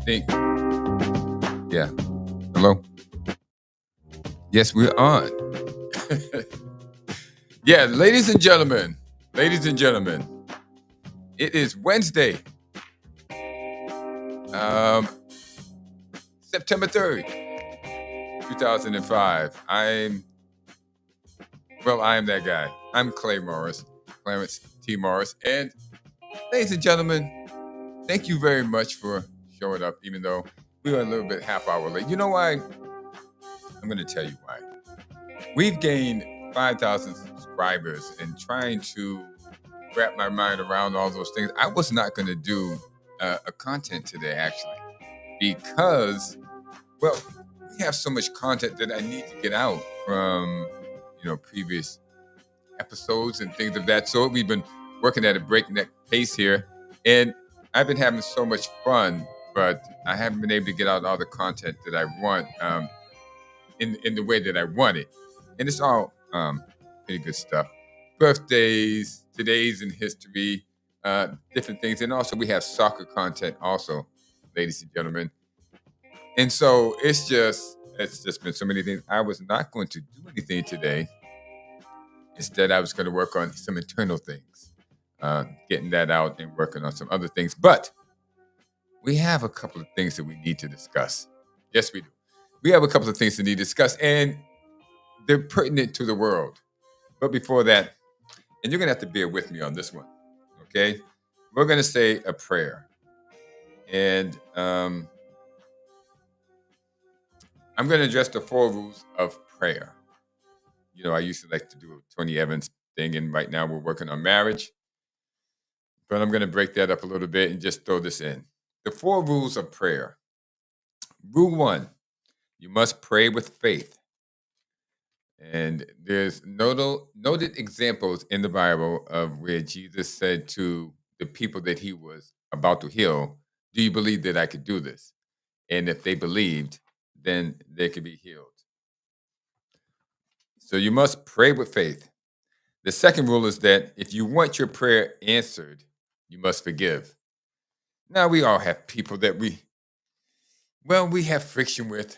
Think, yeah. Hello? Yes, we're on. Yeah, ladies and gentlemen, it is Wednesday, um, September 3rd, 2005. I am that guy. I'm Clay Morris, Clarence T. Morris. And ladies and gentlemen, thank you very much for showing up, even though we were a little bit half hour late. You know why? I'm going to tell you why. We've gained 5,000 subscribers, and trying to wrap my mind around all those things, I was not going to do a content today, actually, because, well, we have so much content that I need to get out from, previous episodes and things of that sort. We've been working at a breakneck pace here, and I've been having so much fun, but I haven't been able to get out all the content that I want in the way that I want it. And it's all pretty good stuff. Birthdays, today's in history, different things. And also we have soccer content also, ladies and gentlemen. And so it's just been so many things. I was not going to do anything today. Instead, I was going to work on some internal things, getting that out and working on some other things. But we have a couple of things that we need to discuss. Yes, we do. We have a couple of things to need to discuss, and they're pertinent to the world. But before that, and you're going to have to bear with me on this one, okay? We're going to say a prayer. And I'm going to address the 4 rules of prayer. You know, I used to like to do a Tony Evans thing, and right now we're working on marriage. But I'm going to break that up a little bit and just throw this in. The 4 rules of prayer. Rule 1, you must pray with faith. And there's noted examples in the Bible of where Jesus said to the people that he was about to heal, do you believe that I could do this? And if they believed, then they could be healed. So you must pray with faith. The second rule is that if you want your prayer answered, you must forgive. Now, we all have people that we have friction with.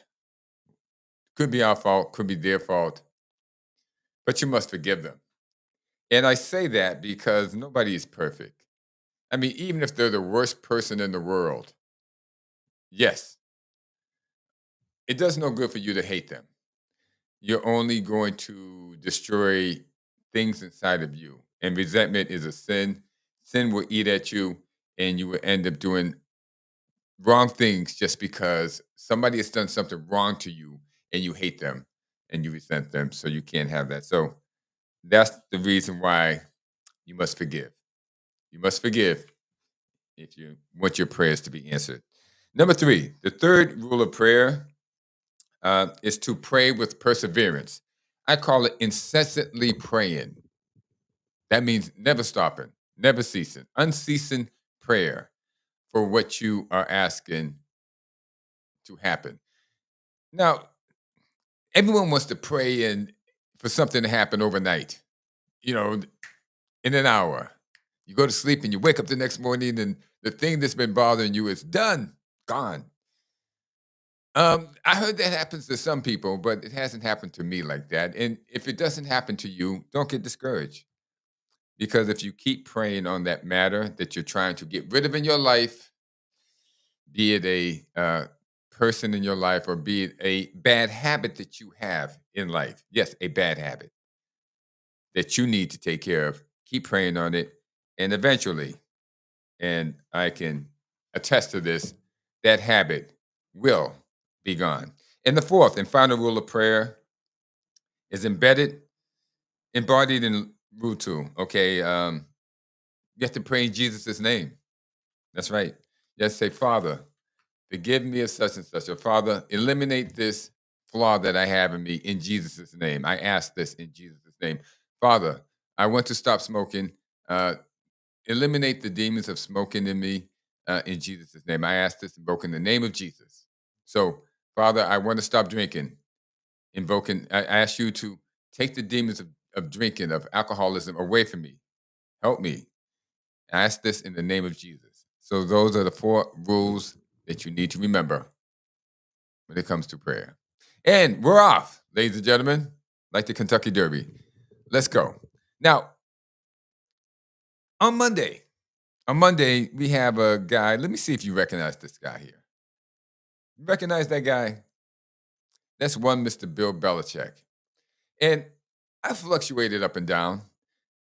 Could be our fault, could be their fault, but you must forgive them. And I say that because nobody is perfect. I mean, even if they're the worst person in the world, yes, it does no good for you to hate them. You're only going to destroy things inside of you. And resentment is a sin. Sin will eat at you, and you will end up doing wrong things just because somebody has done something wrong to you and you hate them and you resent them. So you can't have that. So that's the reason why you must forgive. You must forgive if you want your prayers to be answered. Number 3, the third rule of prayer is to pray with perseverance. I call it incessantly praying. That means never stopping, never ceasing, unceasing prayer for what you are asking to happen. Now, everyone wants to pray and for something to happen overnight, in an hour. You go to sleep and you wake up the next morning and the thing that's been bothering you is done, gone. I heard that happens to some people, but it hasn't happened to me like that. And if it doesn't happen to you, don't get discouraged. Because if you keep praying on that matter that you're trying to get rid of in your life, be it a person in your life or be it a bad habit that you have in life, yes, a bad habit that you need to take care of, keep praying on it. And eventually, and I can attest to this, that habit will be gone. And the fourth and final rule of prayer is embodied in rule 2. Okay, you have to pray in Jesus' name. That's right. You have to say, Father, forgive me of such and such. Or Father, eliminate this flaw that I have in me in Jesus' name. I ask this in Jesus' name. Father, I want to stop smoking. Eliminate the demons of smoking in me in Jesus' name. I ask this invoking the name of Jesus. So, Father, I want to stop drinking. I ask you to take the demons of drinking, of alcoholism away from me. Help me. I ask this in the name of Jesus. So those are the 4 rules that you need to remember when it comes to prayer. And we're off, ladies and gentlemen, like the Kentucky Derby. Let's go. Now, on Monday, we have a guy. Let me see if you recognize this guy here. You recognize that guy? That's one Mr. Bill Belichick. And I fluctuated up and down.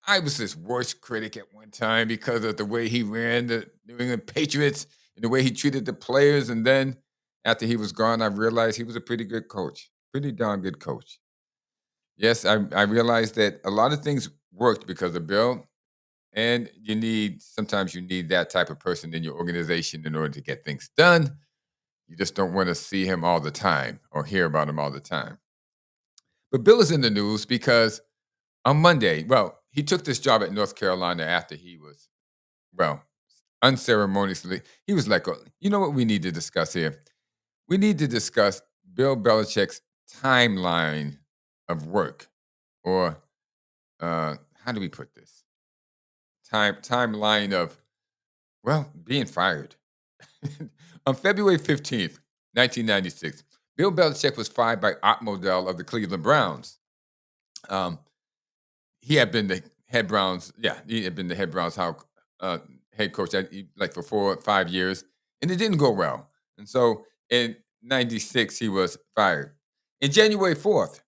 I was his worst critic at one time because of the way he ran the New England Patriots and the way he treated the players. And then after he was gone, I realized he was a pretty good coach, pretty darn good coach. Yes, I realized that a lot of things worked because of Bill. And sometimes you need that type of person in your organization in order to get things done. You just don't want to see him all the time or hear about him all the time. But Bill is in the news because on Monday, he took this job at North Carolina after he was, unceremoniously, he was let go. You know what we need to discuss here? We need to discuss Bill Belichick's timeline of work, or how do we put this? Timeline of, being fired. On February 15th, 1996, Bill Belichick was fired by Art Modell of the Cleveland Browns. He had been the head Browns, he had been the head Browns head coach like for 4 or 5 years, and it didn't go well. And so in 96, he was fired. In January 4th,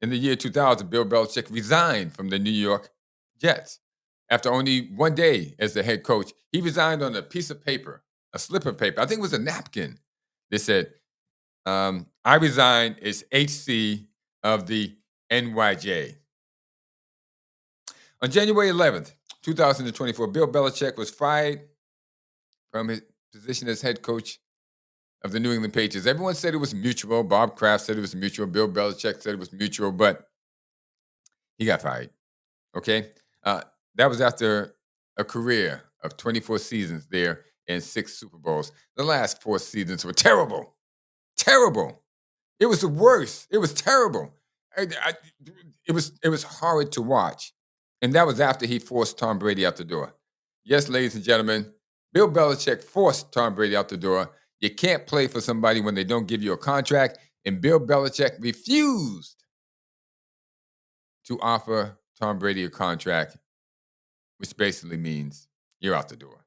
in the year 2000, Bill Belichick resigned from the New York Jets. After only 1 day as the head coach, he resigned on a piece of paper, a slip of paper. I think it was a napkin. They said, I resign as HC of the NYJ. On January 11th, 2024, Bill Belichick was fired from his position as head coach of the New England Patriots. Everyone said it was mutual. Bob Kraft said it was mutual. Bill Belichick said it was mutual, but he got fired. Okay? That was after a career of 24 seasons there and 6 Super Bowls. The last 4 seasons were terrible. Terrible. It was the worst. It was terrible. It was horrid to watch. And that was after he forced Tom Brady out the door. Yes, ladies and gentlemen, Bill Belichick forced Tom Brady out the door. You can't play for somebody when they don't give you a contract. And Bill Belichick refused to offer Tom Brady a contract, which basically means you're out the door.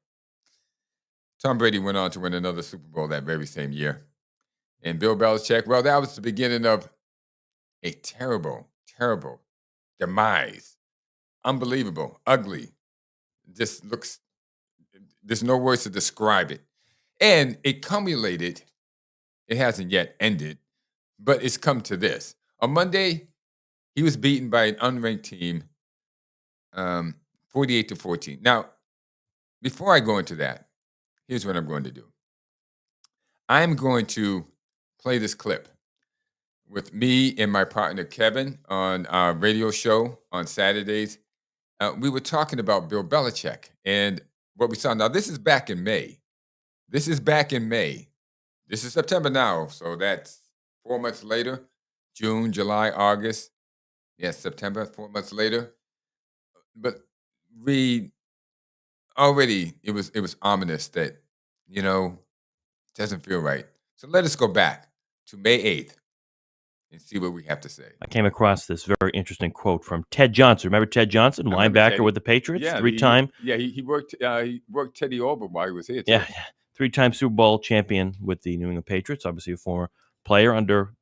Tom Brady went on to win another Super Bowl that very same year. And Bill Belichick, that was the beginning of a terrible, terrible demise. Unbelievable, ugly. Just looks, there's no words to describe it. And it culminated, it hasn't yet ended, but it's come to this. On Monday, he was beaten by an unranked team, 48-14. Now, before I go into that, here's what I'm going to do. I'm going to play this clip with me and my partner, Kevin, on our radio show on Saturdays. We were talking about Bill Belichick and what we saw. Now, this is back in May. This is September now, so that's 4 months later. June, July, August. Yes, September, 4 months later. But it was ominous that, it doesn't feel right. So let us go back to May 8th and see what we have to say. I came across this very interesting quote from Ted Johnson. Remember Ted Johnson, linebacker with the Patriots? Yeah, three-time. He worked Teddy over while he was here, too. Yeah, 3-time Super Bowl champion with the New England Patriots, obviously a former player under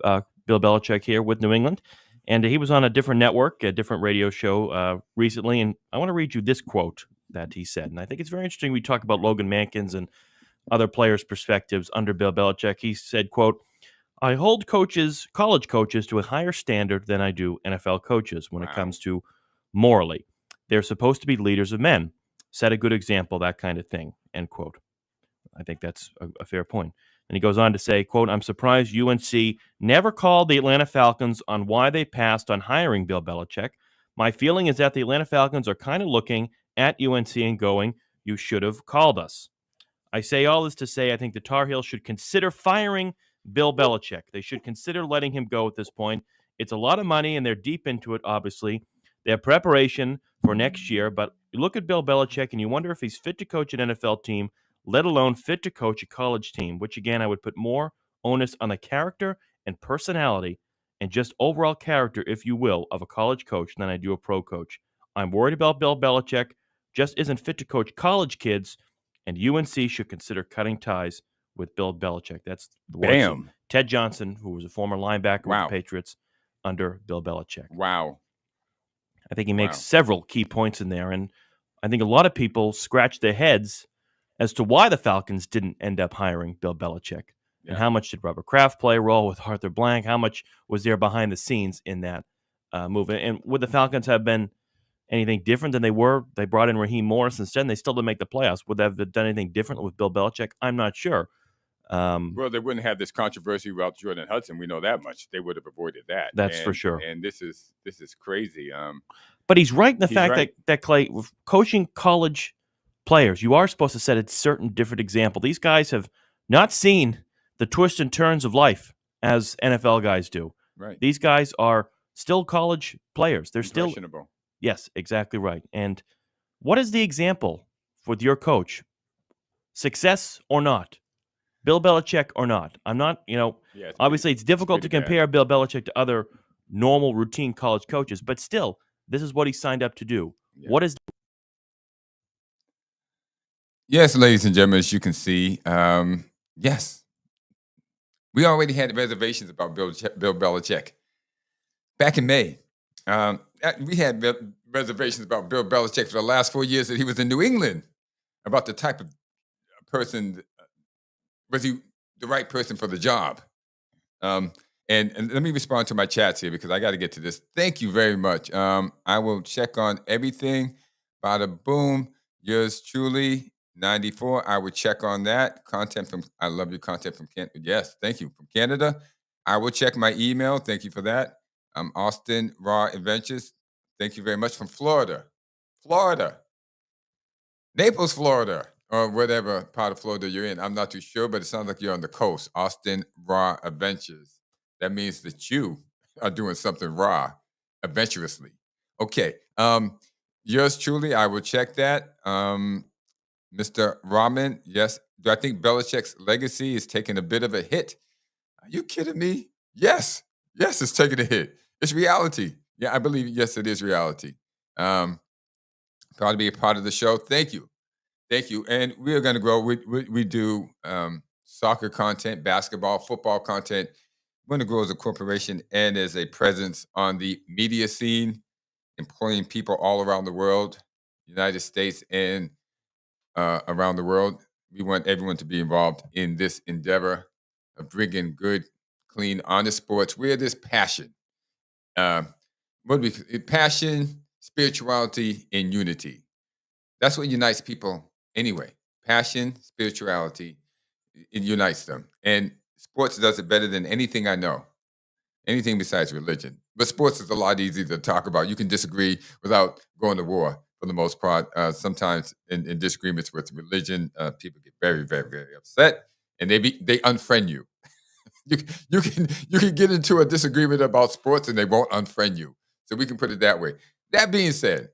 Bill Belichick here with New England. And he was on a different network, a different radio show recently, and I want to read you this quote that he said. And I think it's very interesting. We talk about Logan Mankins and other players' perspectives under Bill Belichick. He said, quote, I hold college coaches to a higher standard than I do NFL coaches when it comes to morally. They're supposed to be leaders of men, set a good example, that kind of thing, end quote. I think that's a fair point. And he goes on to say, quote, I'm surprised UNC never called the Atlanta Falcons on why they passed on hiring Bill Belichick. My feeling is that the Atlanta Falcons are kind of looking at UNC and going, you should have called us. I say all this to say I think the Tar Heels should consider firing Bill Belichick. They should consider letting him go at this point. It's a lot of money, and they're deep into it, obviously. They have preparation for next year, but you look at Bill Belichick, and you wonder if he's fit to coach an NFL team let alone fit to coach a college team, which again, I would put more onus on the character and personality and just overall character, if you will, of a college coach than I do a pro coach. I'm worried about Bill Belichick, just isn't fit to coach college kids, and UNC should consider cutting ties with Bill Belichick. That's the words of Bam. Ted Johnson, who was a former linebacker with the Wow. Patriots under Bill Belichick. Wow. I think he makes Wow. several key points in there, and I think a lot of people scratch their heads as to why the Falcons didn't end up hiring Bill Belichick. Yeah. And how much did Robert Kraft play a role with Arthur Blank? How much was there behind the scenes in that move? And would the Falcons have been anything different than they were? They brought in Raheem Morris instead, and they still didn't make the playoffs. Would they have done anything different with Bill Belichick? I'm not sure. Well, they wouldn't have this controversy about Jordan Hudson. We know that much. They would have avoided that. That's for sure. And this is crazy. But he's right in the fact right. that Clay, with coaching college players, you are supposed to set a certain different example. These guys have not seen the twists and turns of life as NFL guys do. Right. These guys are still college players. They're still Impressionable. Yes, exactly right. And what is the example with your coach? Success or not? Bill Belichick or not? I'm not, obviously it's difficult to compare Bill Belichick to other normal routine college coaches, but still, this is what he signed up to do. Yeah. What is Yes, ladies and gentlemen, as you can see, yes, we already had reservations about Bill Belichick back in May. We had reservations about Bill Belichick for the last 4 years that he was in New England, about the type of person, was he the right person for the job? And let me respond to my chats here because I got to get to this. Thank you very much. I will check on everything. Bada boom. Yours truly, 94. I will check on that. I love your content from Canada. Yes, thank you. From Canada. I will check my email. Thank you for that. Austin Raw Adventures. Thank you very much. From Florida. Naples, Florida, or whatever part of Florida you're in. I'm not too sure, but it sounds like you're on the coast. Austin Raw Adventures. That means that you are doing something raw, adventurously. Okay. Yours truly, I will check that. Mr. Rahman, yes. Do I think Belichick's legacy is taking a bit of a hit? Are you kidding me? Yes. Yes, it's taking a hit. It's reality. Yeah, I believe, yes, it is reality. Proud to be a part of the show. Thank you. Thank you. And we are going to grow. We do soccer content, basketball, football content. We're going to grow as a corporation and as a presence on the media scene, employing people all around the world, United States and around the world. We want everyone to be involved in this endeavor of bringing good, clean, honest sports where there's passion. Passion, spirituality, and unity. That's what unites people anyway. Passion, spirituality, it unites them. And sports does it better than anything I know, anything besides religion. But sports is a lot easier to talk about. You can disagree without going to war for the most part. Sometimes in disagreements with religion, people get very, very, very upset and they unfriend you. You can get into a disagreement about sports and they won't unfriend you. So we can put it that way. That being said,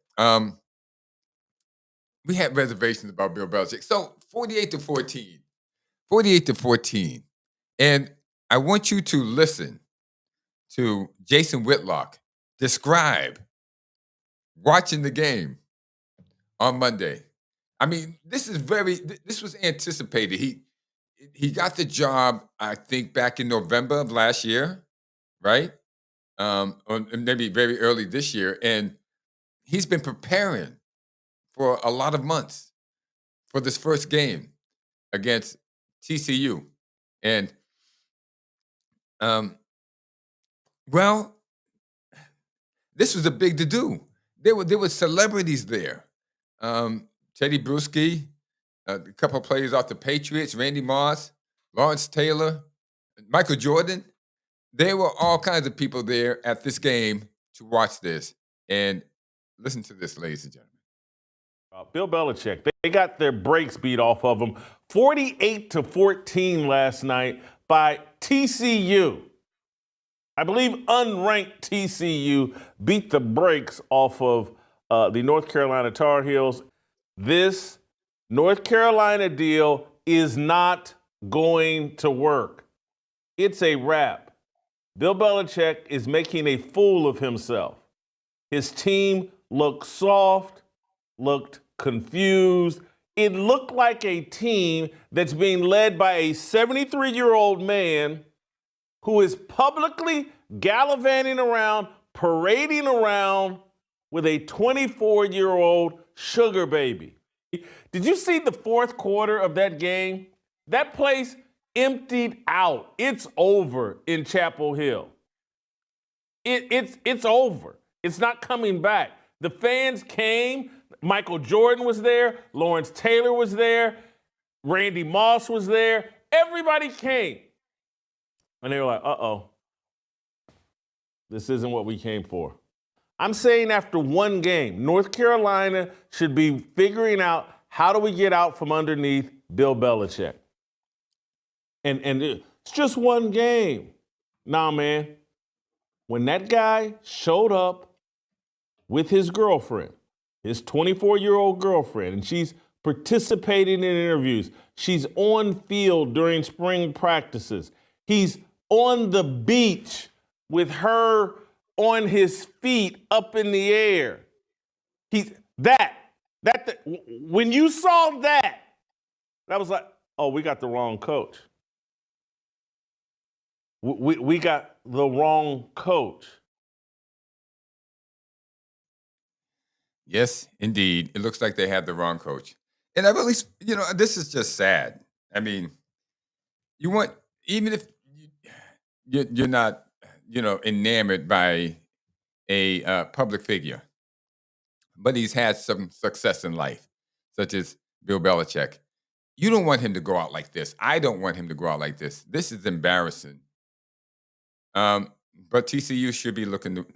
we had reservations about Bill Belichick. So 48-14. And I want you to listen to Jason Whitlock describe watching the game on Monday. I mean, this was anticipated. He got the job, I think, back in November of last year, right? Or maybe very early this year. And he's been preparing for a lot of months for this first game against TCU. And, well, this was a big to-do. There were celebrities there. Teddy Bruschi, a couple of players off the Patriots, Randy Moss, Lawrence Taylor, Michael Jordan. There were all kinds of people there at this game to watch this. And listen to this, ladies and gentlemen. Bill Belichick, they got their brakes beat off of them 48-14 last night by TCU. I believe unranked TCU beat the brakes off of the North Carolina Tar Heels. This North Carolina deal is not going to work. It's a wrap. Bill Belichick is making a fool of himself. His team looked soft, looked confused. It looked like a team that's being led by a 73-year-old man who is publicly gallivanting around, parading around with a 24-year-old sugar baby. Did you see the fourth quarter of that game? That place emptied out. It's over in Chapel Hill. It's over. It's not coming back. The fans came. Michael Jordan was there. Lawrence Taylor was there. Randy Moss was there. Everybody came. And they were like, uh-oh, this isn't what we came for. I'm saying after one game, North Carolina should be figuring out how do we get out from underneath Bill Belichick. And it's just one game. Nah, man. When that guy showed up with his girlfriend, his 24-year-old girlfriend, and she's participating in interviews, she's on field during spring practices, he's on the beach with her on his feet up in the air. When you saw that was like, oh, we got the wrong coach. We got the wrong coach. Yes, indeed. It looks like they had the wrong coach. And I really, this is just sad. I mean, you want, even if you're not, enamored by a public figure, but he's had some success in life, such as Bill Belichick. You don't want him to go out like this. I don't want him to go out like this. This is embarrassing. But TCU should be looking to,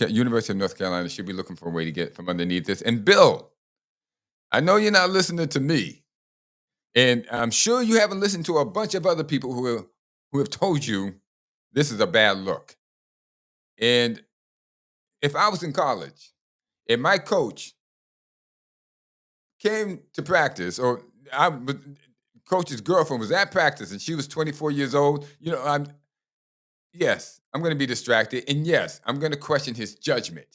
University of North Carolina should be looking for a way to get from underneath this. And Bill, I know you're not listening to me. And I'm sure you haven't listened to a bunch of other people who have told you this is a bad look. And if I was in college and my coach came to practice, or coach's girlfriend was at practice and she was 24 years old, yes, I'm going to be distracted. And yes, I'm going to question his judgment.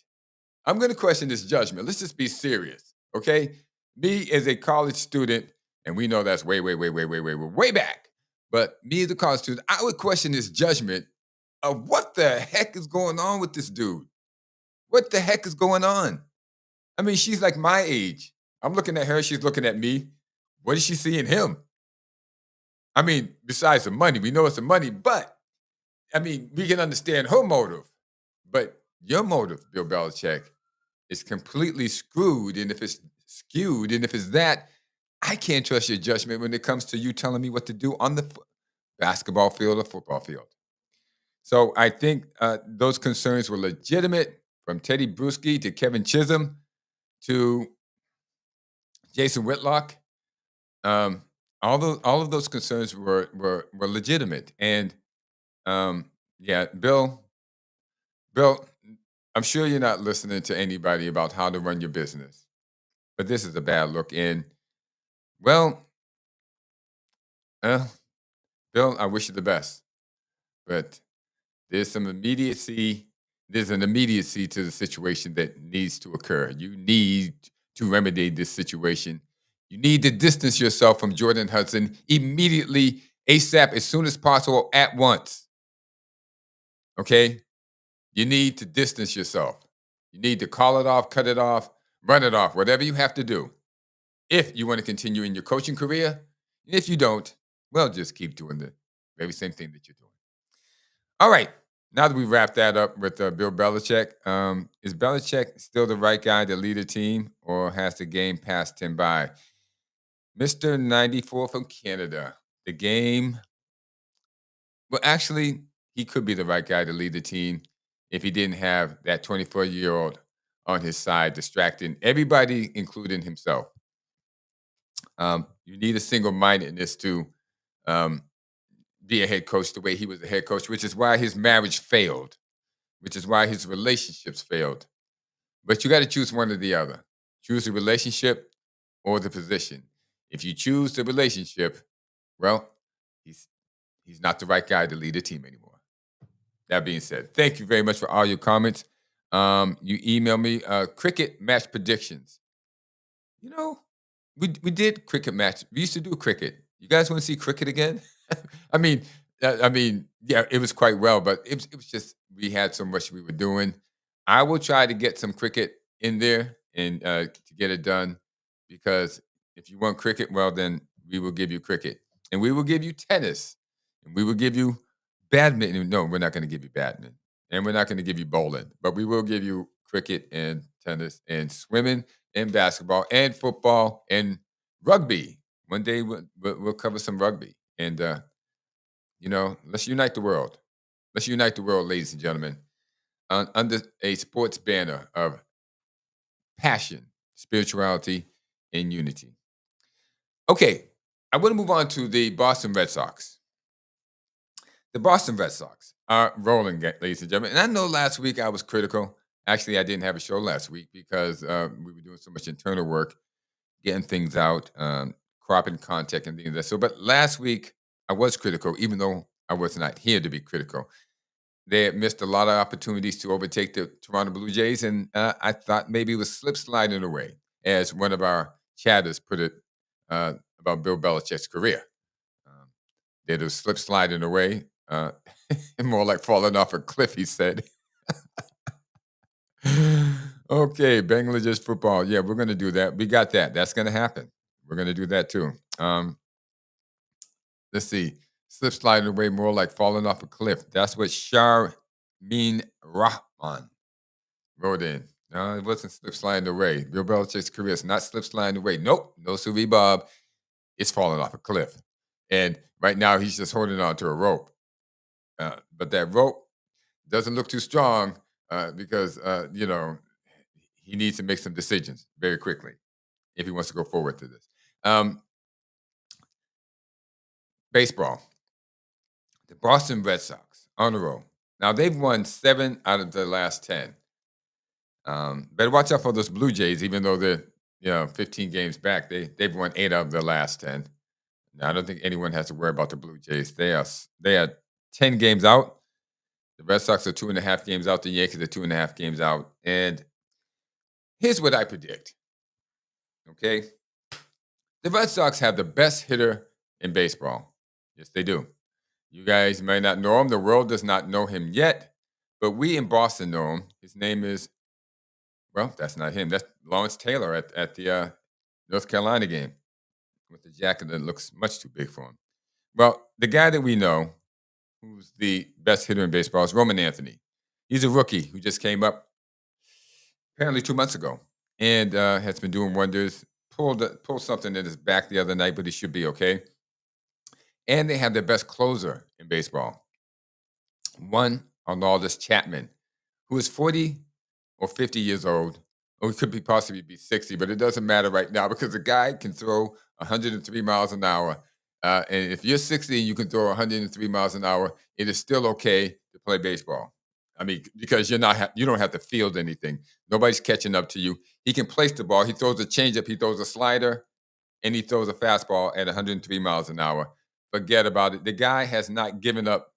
Let's just be serious, okay? Me as a college student, and we know that's way back. But me as a college student, I would question his judgment of what the heck is going on with this dude. What the heck is going on? I mean, she's like my age. I'm looking at her. She's looking at me. What does she see in him? I mean, besides the money, we know it's the money, but I mean, we can understand her motive. But your motive, Bill Belichick, is completely screwed. And if it's skewed, and if it's that, I can't trust your judgment when it comes to you telling me what to do on the basketball field or football field. So I think those concerns were legitimate, from Teddy Bruschi to Kevin Chisholm to Jason Whitlock. All of those concerns were legitimate. And Bill, I'm sure you're not listening to anybody about how to run your business, but this is a bad look. And well, Bill, I wish you the best, but there's an immediacy to the situation that needs to occur. You need to remedy this situation. You need to distance yourself from Jordan Hudson immediately, ASAP, as soon as possible, at once. Okay? You need to distance yourself. You need to call it off, cut it off, run it off, whatever you have to do. If you want to continue in your coaching career, and if you don't, well, just keep doing the very same thing that you're doing. All right. Now that we wrap that up with Bill Belichick, is Belichick still the right guy to lead a team, or has the game passed him by? Mr. 94 from Canada, the game, well, actually, he could be the right guy to lead the team if he didn't have that 24-year-old on his side distracting everybody, including himself. You need a single-mindedness to be a head coach the way he was a head coach, which is why his marriage failed, which is why his relationships failed. But you got to choose one or the other. Choose a relationship or the position. If you choose the relationship, well, he's not the right guy to lead a team anymore. That being said, thank you very much for all your comments. You email me cricket match predictions. You know, we did cricket match. We used to do cricket. You guys want to see cricket again? I mean, yeah, it was quite well, but it was just we had so much we were doing. I will try to get some cricket in there and to get it done because if you want cricket, well, then we will give you cricket and we will give you tennis and we will give you badminton. No, we're not going to give you badminton and we're not going to give you bowling, but we will give you cricket and tennis and swimming and basketball and football and rugby. One day we'll cover some rugby and let's unite the world. Let's unite the world, ladies and gentlemen, under a sports banner of passion, spirituality, and unity. Okay, I want to move on to the Boston Red Sox. The Boston Red Sox are rolling, ladies and gentlemen. And I know last week I was critical. Actually, I didn't have a show last week because we were doing so much internal work, getting things out, cropping content and things like that. So, but last week I was critical, even though I was not here to be critical. They had missed a lot of opportunities to overtake the Toronto Blue Jays, and I thought maybe it was slip sliding away, as one of our chatters put it about Bill Belichick's career. That it was slip sliding away, more like falling off a cliff, he said. Okay, Bangladesh football. Yeah, we're going to do that. We got that. That's going to happen. We're going to do that too. Let's see. Slip sliding away, more like falling off a cliff. That's what Sharmeen Rahman wrote in. No, it wasn't slip sliding away. Bill Belichick's career is not slip sliding away. Nope, no Suvi Bob. It's falling off a cliff. And right now, he's just holding on to a rope. But that rope doesn't look too strong because, he needs to make some decisions very quickly if he wants to go forward to this. Baseball. The Boston Red Sox on a roll. Now, they've won 7 out of the last 10. Better watch out for those Blue Jays, even though they're 15 games back. They've won 8 out of the last 10. Now, I don't think anyone has to worry about the Blue Jays. They are 10 games out. The Red Sox are 2.5 games out. The Yankees are 2.5 games out. And here's what I predict. Okay? The Red Sox have the best hitter in baseball. Yes, they do. You guys may not know him. The world does not know him yet, but we in Boston know him. His name is, well, that's not him. That's Lawrence Taylor at the North Carolina game with the jacket that looks much too big for him. Well, the guy that we know, who's the best hitter in baseball, is Roman Anthony. He's a rookie who just came up apparently 2 months ago and has been doing wonders. Pulled something in his back the other night, but he should be okay. And they have the best closer in baseball. One, Arnoldus Chapman, who is 40 or 50 years old, or he could possibly be 60, but it doesn't matter right now because the guy can throw 103 miles an hour. And if you're 60 and you can throw 103 miles an hour, it is still okay to play baseball. I mean, because you don't have to field anything. Nobody's catching up to you. He can place the ball. He throws a changeup. He throws a slider, and he throws a fastball at 103 miles an hour. Forget about it. The guy has not given up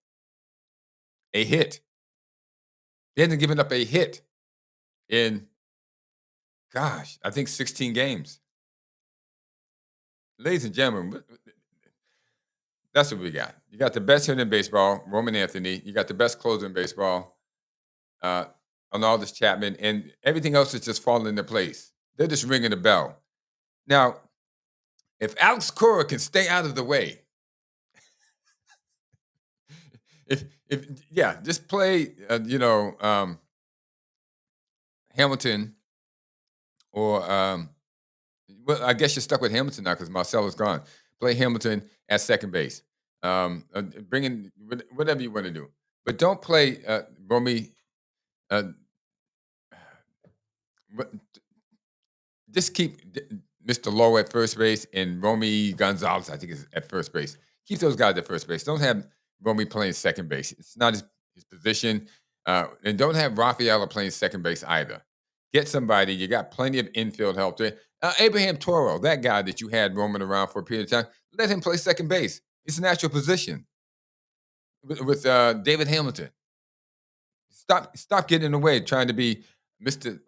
a hit. He hasn't given up a hit in, I think 16 games. Ladies and gentlemen, that's what we got. You got the best hitter in baseball, Roman Anthony. You got the best closer in baseball, Arnoldus Chapman, and everything else is just falling into place. They're just ringing the bell. Now, if Alex Cora can stay out of the way, just play, Hamilton or, well, I guess you're stuck with Hamilton now because Marcell is gone. Play Hamilton at second base. Bring in whatever you want to do. But don't play Romy. Just keep Mr. Lowe at first base and Romy Gonzalez, I think, is at first base. Keep those guys at first base. Don't have Romy playing second base. It's not his position. And don't have Rafaela playing second base either. Get somebody. You got plenty of infield help there. Abraham Toro, that guy that you had roaming around for a period of time, let him play second base. It's a natural position with David Hamilton. Stop getting in the way, trying to be Mr.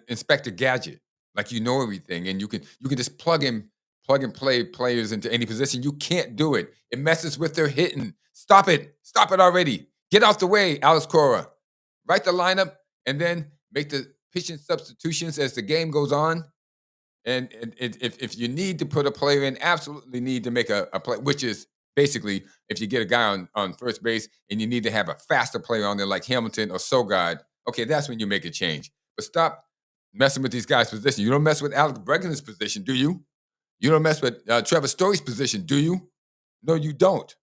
Inspector Gadget, like you know everything, and you can just plug and play players into any position. You can't do it. It messes with their hitting. Stop it already. Get out the way, Alex Cora. Write the lineup and then make the pitching substitutions as the game goes on. And if you need to put a player in, absolutely need to make a play, which is basically if you get a guy on first base and you need to have a faster player on there like Hamilton or Sogard, okay, that's when you make a change. But stop messing with these guys' position. You don't mess with Alex Bregman's position, do you? You don't mess with Trevor Story's position, do you? No, you don't.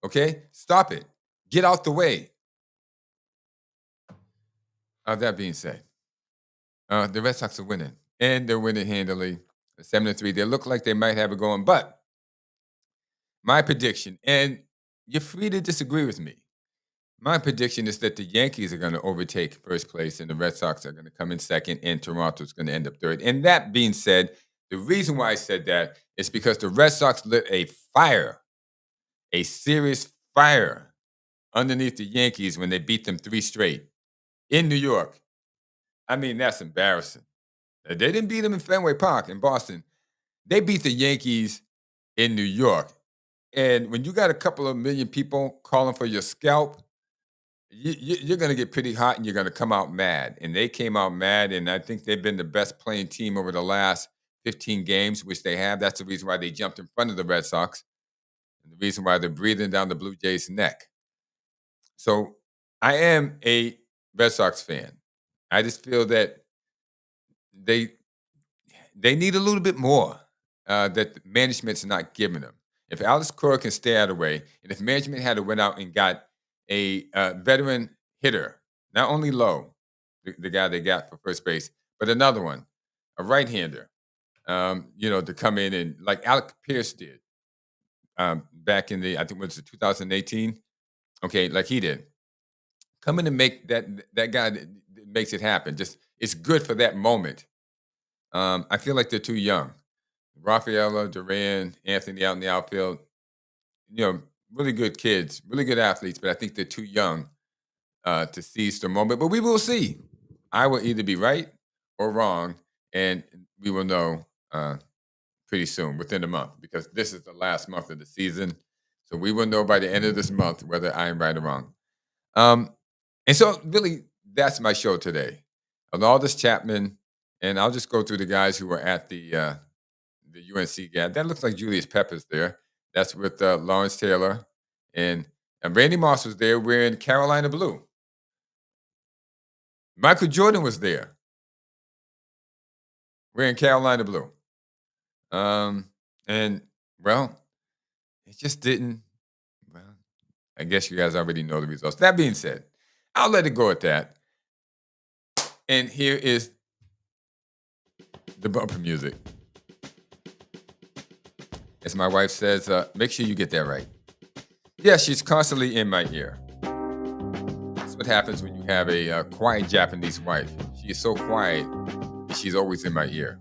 Okay? Stop it. Get out the way. That being said, the Red Sox are winning. And they're winning handily, 7-3. They look like they might have it going. But my prediction, and you're free to disagree with me, my prediction is that the Yankees are going to overtake first place and the Red Sox are going to come in second and Toronto's going to end up third. And that being said, the reason why I said that is because the Red Sox lit a fire, a serious fire underneath the Yankees when they beat them 3 straight in New York. I mean, that's embarrassing. They didn't beat them in Fenway Park in Boston. They beat the Yankees in New York. And when you got a couple of million people calling for your scalp, you're going to get pretty hot and you're going to come out mad. And they came out mad, and I think they've been the best playing team over the last 15 games, which they have. That's the reason why they jumped in front of the Red Sox and the reason why they're breathing down the Blue Jays' neck. So I am a Red Sox fan. I just feel that they need a little bit more that management's not giving them. If Alex Cora can stay out of the way, and if management had to went out and got a veteran hitter, not only Lowe, the guy they got for first base, but another one, a right-hander, to come in and like Alec Pierce did back in I think it was 2018. Okay, like he did. Come in and make that guy that makes it happen. Just it's good for that moment. I feel like they're too young. Rafaela, Duran, Anthony out in the outfield, really good kids, really good athletes, but I think they're too young to seize the moment. But we will see. I will either be right or wrong, and we will know pretty soon, within a month, because this is the last month of the season. So we will know by the end of this month whether I am right or wrong. And so really, that's my show today. Aldis Chapman, and I'll just go through the guys who were at the UNC game. That looks like Julius Peppers there. That's with Lawrence Taylor. And Randy Moss was there wearing Carolina blue. Michael Jordan was there wearing Carolina blue. And, well, it just didn't. Well, I guess you guys already know the results. That being said, I'll let it go at that. And here is the bumper music. As my wife says, make sure you get that right. Yeah, she's constantly in my ear. That's what happens when you have a quiet Japanese wife. She is so quiet, she's always in my ear.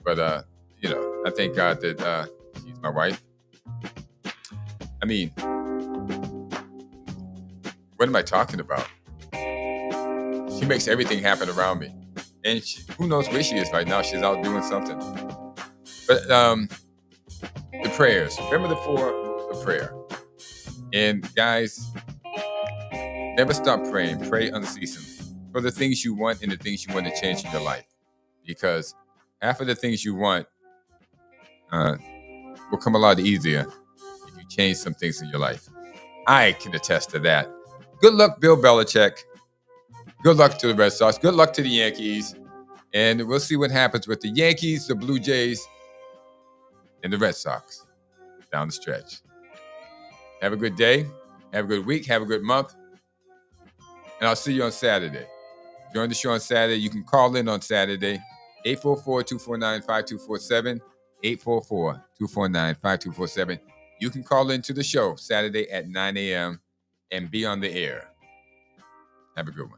But, I thank God that she's my wife. I mean, what am I talking about? She makes everything happen around me. And who knows where she is right now. She's out doing something. But the prayers. Remember the 4 rules of prayer. And guys, never stop praying. Pray unceasingly for the things you want and the things you want to change in your life. Because half of the things you want will come a lot easier if you change some things in your life. I can attest to that. Good luck, Bill Belichick. Good luck to the Red Sox. Good luck to the Yankees. And we'll see what happens with the Yankees, the Blue Jays, and the Red Sox down the stretch. Have a good day. Have a good week. Have a good month. And I'll see you on Saturday. Join the show on Saturday. You can call in on Saturday, 844-249-5247, 844-249-5247. You can call into the show Saturday at 9 a.m. and be on the air. Have a good one.